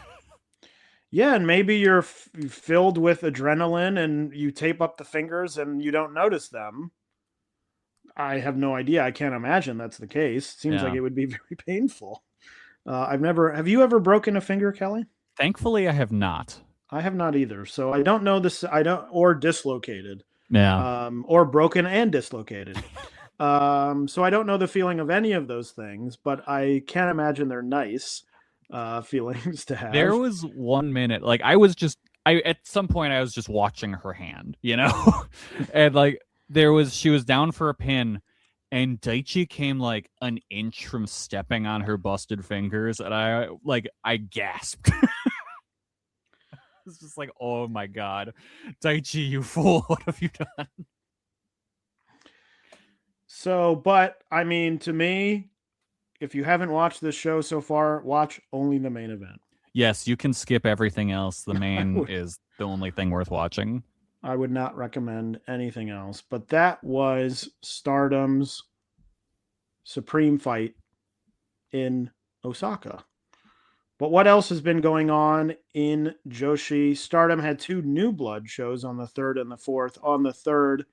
Yeah, and maybe you're filled with adrenaline and you tape up the fingers and you don't notice them. I have no idea. I can't imagine that's the case. Seems like it would be very painful. Have you ever broken a finger, Kelly? Thankfully, I have not. I have not either. So I don't know this. Or dislocated. Yeah. Or broken and dislocated. So I don't know the feeling of any of those things, but I can't imagine they're nice feelings to have. There was 1 minute, like at some point I was just watching her hand, you know, and like she was down for a pin, and Daichi came like an inch from stepping on her busted fingers, and I gasped. It's just like, oh my god, Daichi, you fool! What have you done? So, but I mean, to me, if you haven't watched this show so far, watch only the main event. Yes, you can skip everything else. The main is the only thing worth watching. I would not recommend anything else. But that was Stardom's Supreme fight in Osaka. But what else has been going on in Joshi? Stardom had 2 New Blood shows on the 3rd and the 4th. On the 3rd,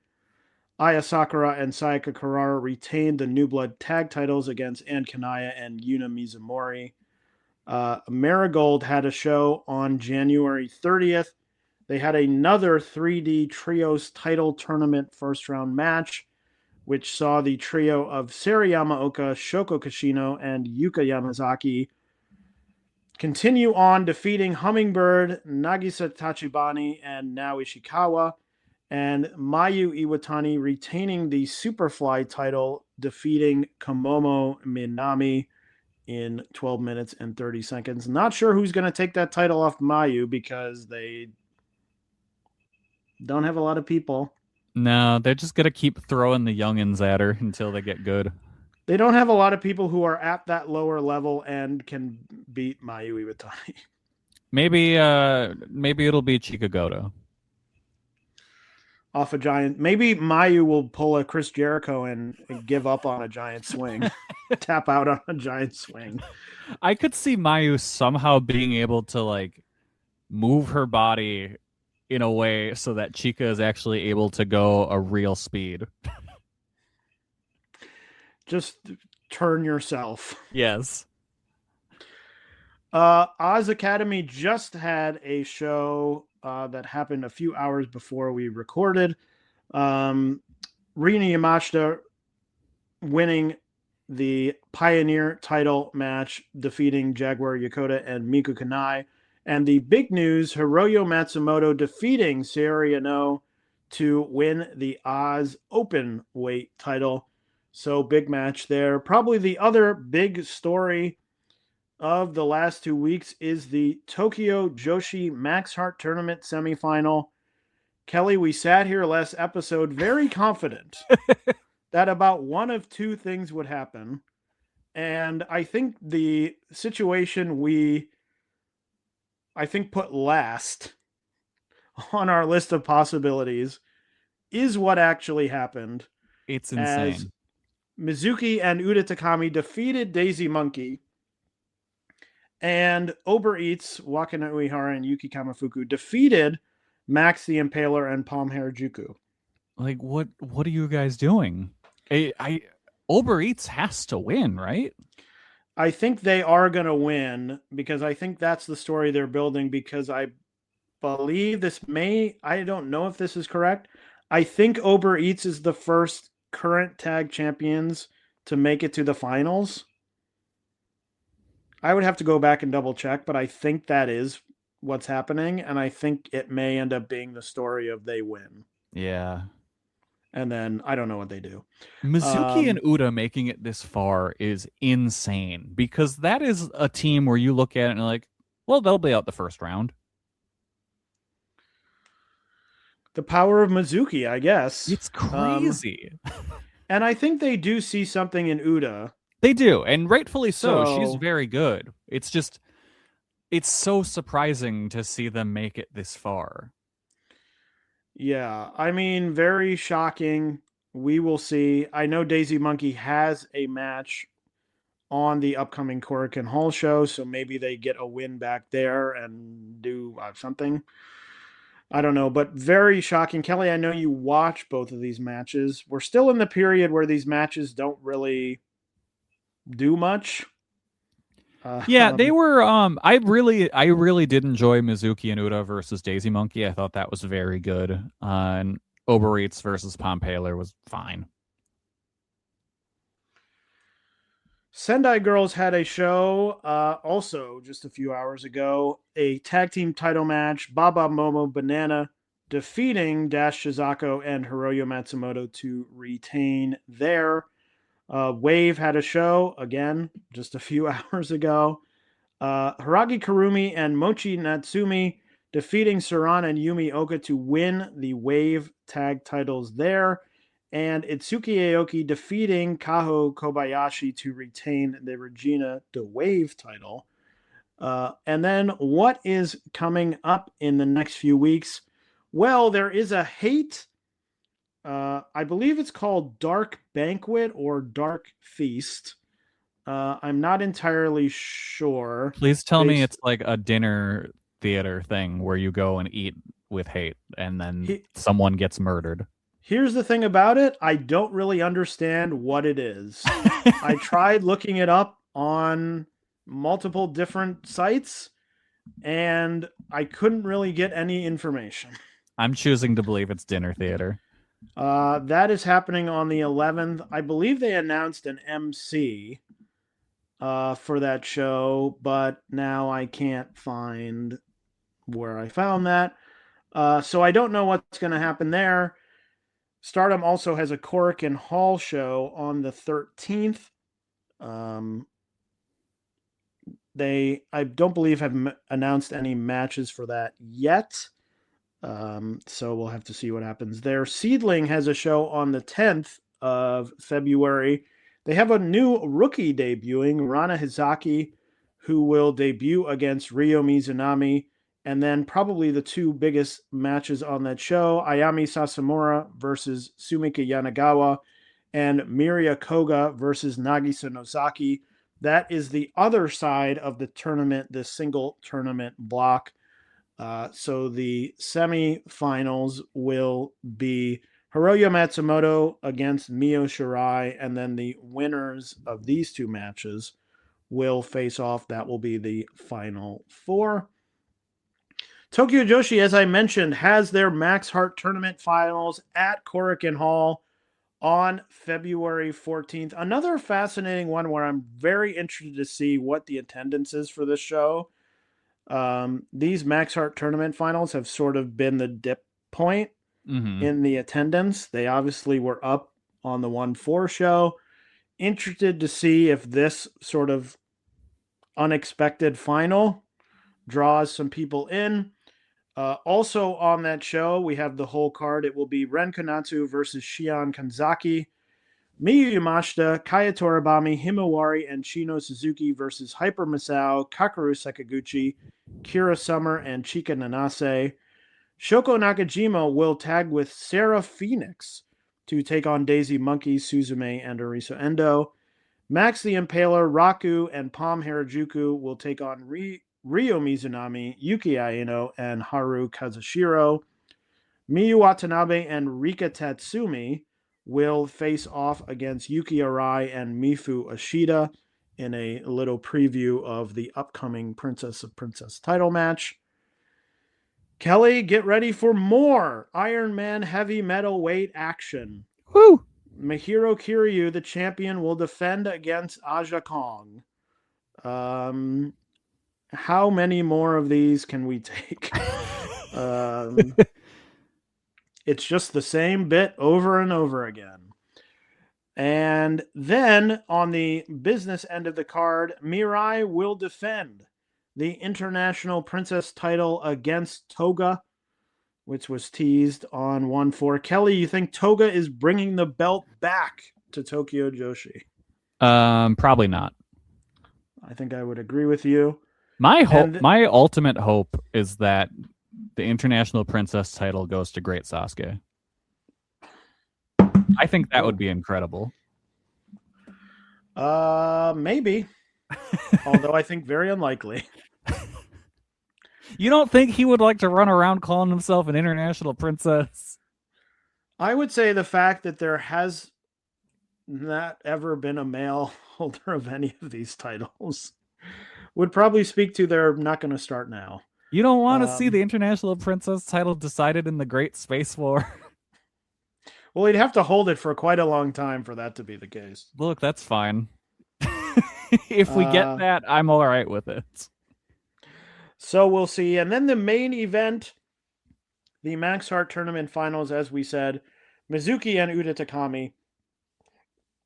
Aya Sakura and Sayaka Kurara retained the New Blood tag titles against Ann Kanaya and Yuna Mizumori. Marigold had a show on January 30th. They had another 3D Trios title tournament first round match, which saw the trio of Sari Yamaoka, Shoko Kashino, and Yuka Yamazaki continue on, defeating Hummingbird, Nagisa Tachibana, and Nao Ishikawa, and Mayu Iwatani retaining the Superfly title, defeating Komomo Minami in 12 minutes and 30 seconds. Not sure who's going to take that title off Mayu because they don't have a lot of people. No, they're just going to keep throwing the youngins at her until they get good. They don't have a lot of people who are at that lower level and can beat Mayu Iwatani. Maybe it'll be Chikagoto. Off a giant. Maybe Mayu will pull a Chris Jericho and give up on a giant swing. Tap out on a giant swing. I could see Mayu somehow being able to like move her body in a way so that Chika is actually able to go a real speed. Just turn yourself. Yes. Oz Academy just had a show that happened a few hours before we recorded. Rina Yamashita winning the Pioneer title match, defeating Jaguar Yokota and Miku Kanai. And the big news, Hiroyo Matsumoto defeating Saori Anou to win the Oz Open Weight title. So big match there. Probably the other big story of the last 2 weeks is the Tokyo Joshi Max Heart Tournament semifinal. Kelly, we sat here last episode very confident that about one of 2 things would happen. And I think the situation I think put last on our list of possibilities is what actually happened. It's insane. As Mizuki and Uda Takami defeated Daisy Monkey, and Uber Eats, Wakana Uehara, and Yuki Kamafuku defeated Max the Impaler and Palm Harajuku. Like, what are you guys doing? Uber Eats has to win, right? I think they are going to win because I think that's the story they're building, because I believe I don't know if this is correct. I think Uber Eats is the first current tag champions to make it to the finals. I would have to go back and double check, but I think that is what's happening, and I think it may end up being the story of they win. Yeah. And then I don't know what they do. Mizuki and Uda making it this far is insane, because that is a team where you look at it and you're like, well, they'll be out the first round. The power of Mizuki, I guess. It's crazy. And I think they do see something in Uda. They do, and rightfully so. She's very good. It's just, it's so surprising to see them make it this far. Yeah, I mean, very shocking. We will see. I know Daisy Monkey has a match on the upcoming Korakuen Hall show, so maybe they get a win back there and do something. I don't know, but very shocking. Kelly, I know you watch both of these matches. We're still in the period where these matches don't really do much. Yeah, they were. I really did enjoy Mizuki and Uda versus Daisy Monkey. I thought that was very good. And Uber Eats versus Pompeler was fine. Sendai Girls had a show also just a few hours ago, a tag team title match. Baba Momo Banana defeating Dash Shizako and Hiroyo Matsumoto to retain their Wave had a show again just a few hours ago. Hiragi Kurumi and Mochi Natsumi defeating Saran and Yumi Oka to win the Wave tag titles there. And Itsuki Aoki defeating Kaho Kobayashi to retain the Regina de Wave title. And then what is coming up in the next few weeks? Well, there is a H.A.T.E. I believe it's called Dark Banquet or Dark Feast. I'm not entirely sure. Please tell me it's like a dinner theater thing where you go and eat with hate and then someone gets murdered. Here's the thing about it. I don't really understand what it is. I tried looking it up on multiple different sites and I couldn't really get any information. I'm choosing to believe it's dinner theater. That is happening on the 11th. I believe they announced an MC for that show, but now I can't find where I found that. So I don't know what's going to happen there. Stardom also has a Korakuen Hall show on the 13th. They, I don't believe, have announced any matches for that yet. So we'll have to see what happens there. SEAdLINNG has a show on the 10th of February. They have a new rookie debuting, Rana Hizaki, who will debut against Ryo Mizunami. And then probably the two biggest matches on that show, Ayami Sasamura versus Sumika Yanagawa and Miria Koga versus Nagisa Nozaki. That is the other side of the tournament, the single tournament block. So the semifinals will be Hiroyo Matsumoto against Mio Shirai, and then the winners of these two matches will face off. That will be the final four. Tokyo Joshi, as I mentioned, has their Max Heart tournament finals at Korakuen Hall on February 14th. Another fascinating one where I'm very interested to see what the attendance is for this show. These Max Heart tournament finals have sort of been the dip point in the attendance. They obviously were up on the 1-4 show. Interested to see if this sort of unexpected final draws some people in. Also on that show, we have the whole card. It will be Ren Konatsu versus Shion Kanzaki, Miyu Yamashita, Kaya Toribami, Himawari, and Shino Suzuki versus Hyper Misao, Kakeru Sakaguchi, Kira Summer, and Chika Nanase. Shoko Nakajima will tag with Sarah Phoenix to take on Daisy Monkey, Suzume, and Arisa Endo. Max the Impaler, Raku, and Palm Harajuku will take on Ryo Mizunami, Yuki Aino, and Haru Kazushiro. Miyu Watanabe and Rika Tatsumi will face off against Yuki Arai and Mifu Ashida. in a little preview of the upcoming Princess of Princess title match. Kelly, get ready for more Iron Man heavy metal weight action. Woo! Mahiro Kiryu, the champion, will defend against Aja Kong. How many more of these can we take? It's just the same bit over and over again. And then on the business end of the card, Mirai will defend the International Princess title against Toga, which was teased on 1-4. Kelly, you think Toga is bringing the belt back to Tokyo Joshi? Probably not. I think I would agree with you. My ultimate hope is that the International Princess title goes to Great Sasuke. I think that would be incredible. Maybe. Although I think very unlikely. You don't think he would like to run around calling himself an international princess? I would say the fact that there has not ever been a male holder of any of these titles would probably speak to they're not going to start now. You don't want to see the international princess title decided in the Great Space War? Well, he'd have to hold it for quite a long time for that to be the case. Look, that's fine. If we get that, I'm all right with it. So we'll see. And then the main event, the Max Heart Tournament Finals, as we said, Mizuki and Uda Takami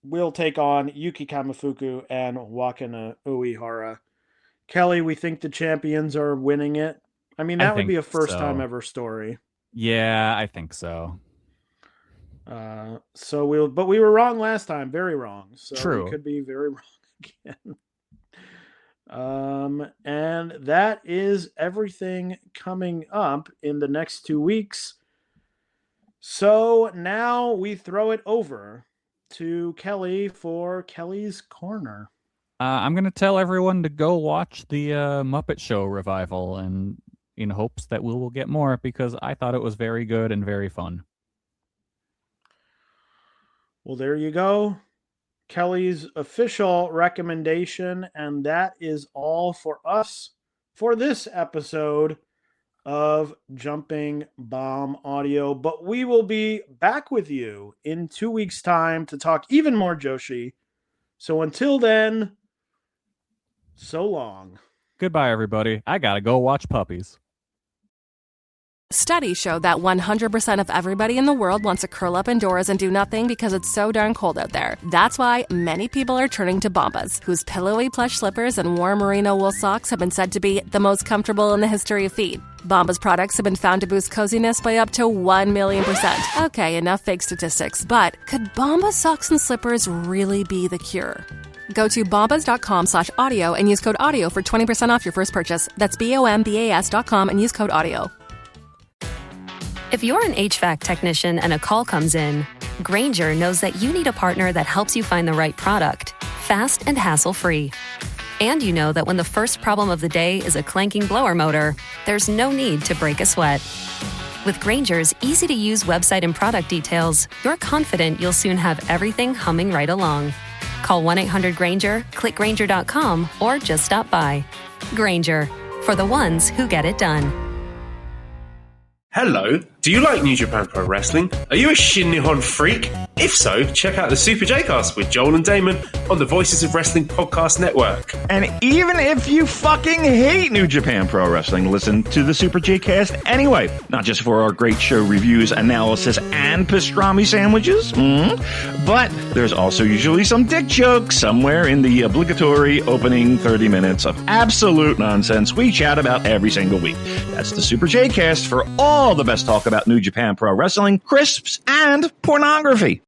will take on Yuki Kamifuku and Wakana Uehara. Kelly, we think the champions are winning it. I mean, that would be a first-time ever story. Yeah, I think so. But we were wrong last time, very wrong. So True. We could be very wrong again. And that is everything coming up in the next 2 weeks. So now we throw it over to Kelly for Kelly's Corner. I'm going to tell everyone to go watch the Muppet Show revival, and in hopes that we will get more, because I thought it was very good and very fun. Well, there you go. Kelly's official recommendation, and that is all for us for this episode of Jumping Bomb Audio. But we will be back with you in 2 weeks' time to talk even more Joshi. So until then, so long. Goodbye, everybody. I gotta go watch puppies. Studies show that 100% of everybody in the world wants to curl up indoors and do nothing because it's so darn cold out there. That's why many people are turning to Bombas, whose pillowy plush slippers and warm merino wool socks have been said to be the most comfortable in the history of feet. Bombas products have been found to boost coziness by up to 1,000,000%. Okay, enough fake statistics, but could Bombas socks and slippers really be the cure? Go to bombas.com/audio and use code AUDIO for 20% off your first purchase. That's BOMBAS.com and use code AUDIO. If you're an HVAC technician and a call comes in, Grainger knows that you need a partner that helps you find the right product, fast and hassle-free. And you know that when the first problem of the day is a clanking blower motor, there's no need to break a sweat. With Grainger's easy-to-use website and product details, you're confident you'll soon have everything humming right along. Call 1-800-GRAINGER, click Grainger.com, or just stop by. Grainger, for the ones who get it done. Hello, do you like New Japan Pro Wrestling? Are you a Shin Nihon freak? If so, check out the Super J-Cast with Joel and Damon on the Voices of Wrestling Podcast Network. And even if you fucking hate New Japan Pro Wrestling, listen to the Super J-Cast anyway. Not just for our great show reviews, analysis, and pastrami sandwiches, but there's also usually some dick jokes somewhere in the obligatory opening 30 minutes of absolute nonsense we chat about every single week. That's the Super J-Cast for all the best talk about New Japan Pro Wrestling, crisps, and pornography.